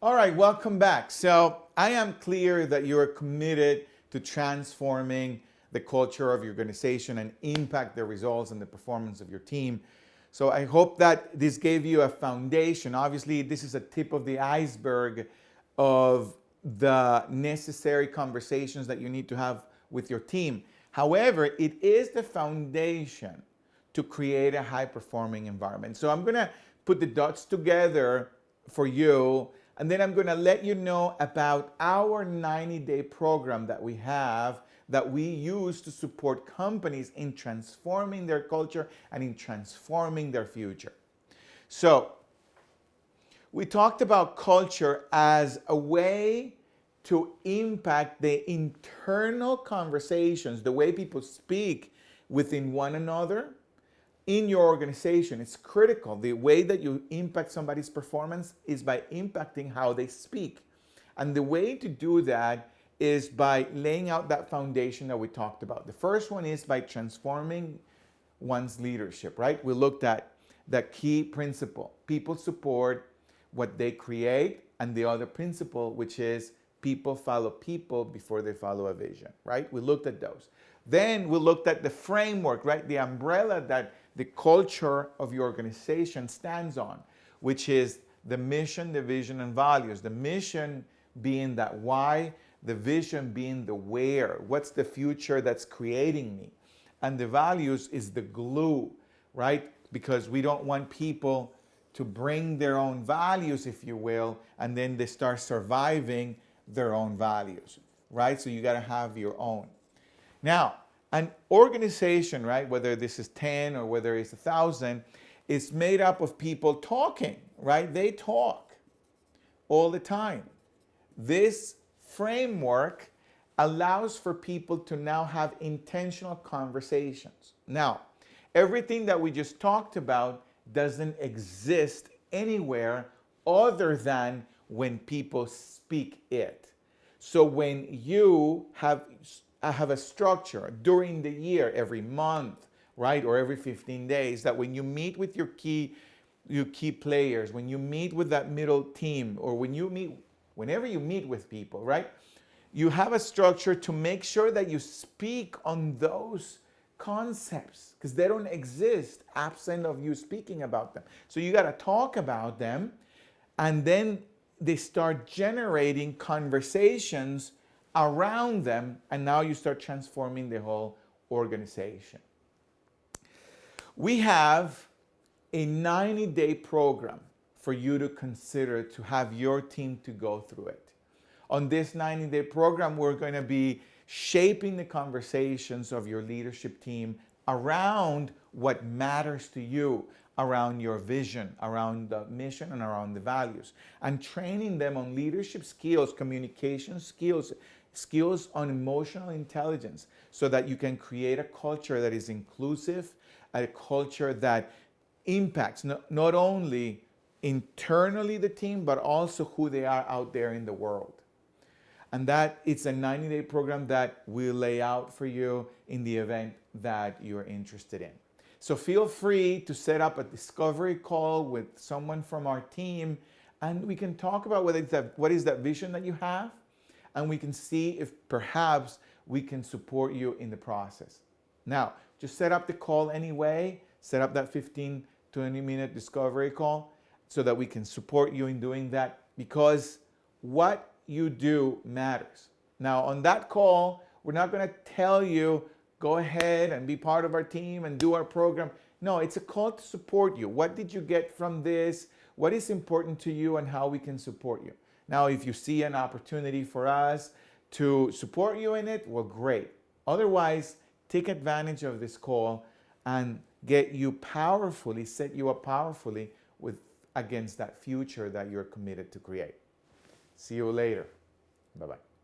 All right, welcome back. So I am clear that you're committed to transforming the culture of your organization and impact the results and the performance of your team. So I hope that this gave you a foundation. Obviously, this is a tip of the iceberg of the necessary conversations that you need to have with your team. However, it is the foundation to create a high-performing environment. So I'm going to put the dots together for you, and then I'm going to let you know about our 90-day program that we have that we use to support companies in transforming their culture and in transforming their future. So we talked about culture as a way to impact the internal conversations, the way people speak within one another in your organization. It's critical. The way that you impact somebody's performance is by impacting how they speak. And the way to do that is by laying out that foundation that we talked about. The first one is by transforming one's leadership, right? We looked at the key principle. People support what they create, and the other principle, which is people follow people before they follow a vision, right? We looked at those. Then we looked at the framework, right? The umbrella that the culture of your organization stands on, which is the mission, the vision, and values. The mission being that why, the vision being the where. What's the future that's creating me? And the values is the glue, right? Because we don't want people to bring their own values, if you will, and then they start surviving their own values, right? So you got to have your own. Now, an organization, right, whether this is 10 or whether it's 1,000, is made up of people talking, right? They talk all the time. This framework allows for people to now have intentional conversations. Now, everything that we just talked about doesn't exist anywhere other than when people speak it. So when you have a structure during the year, every month, right, or every 15 days, that when you meet with your key players, when you meet with that middle team, or whenever you meet with people, right, you have a structure to make sure that you speak on those concepts, because they don't exist absent of you speaking about them. So you got to talk about them, and then they start generating conversations around them, and now you start transforming the whole organization. We have a 90-day program for you to consider to have your team to go through it. On this 90-day program, we're going to be shaping the conversations of your leadership team around what matters to you, around your vision, around the mission, and around the values, and training them on leadership skills, communication skills, skills on emotional intelligence, so that you can create a culture that is inclusive, a culture that impacts not only internally the team, but also who they are out there in the world. And that it's a 90-day program that we'll lay out for you in the event that you're interested in. So feel free to set up a discovery call with someone from our team, and we can talk about what is that vision that you have, and we can see if perhaps we can support you in the process. Now, just set up the call anyway, set up that 15, 20-minute discovery call so that we can support you in doing that, because what you do matters. Now, on that call, we're not going to tell you, go ahead and be part of our team and do our program. No, it's a call to support you. What did you get from this? What is important to you, and how we can support you? Now, if you see an opportunity for us to support you in it, well, great. Otherwise, take advantage of this call and set you up powerfully against that future that you're committed to create. See you later. Bye-bye.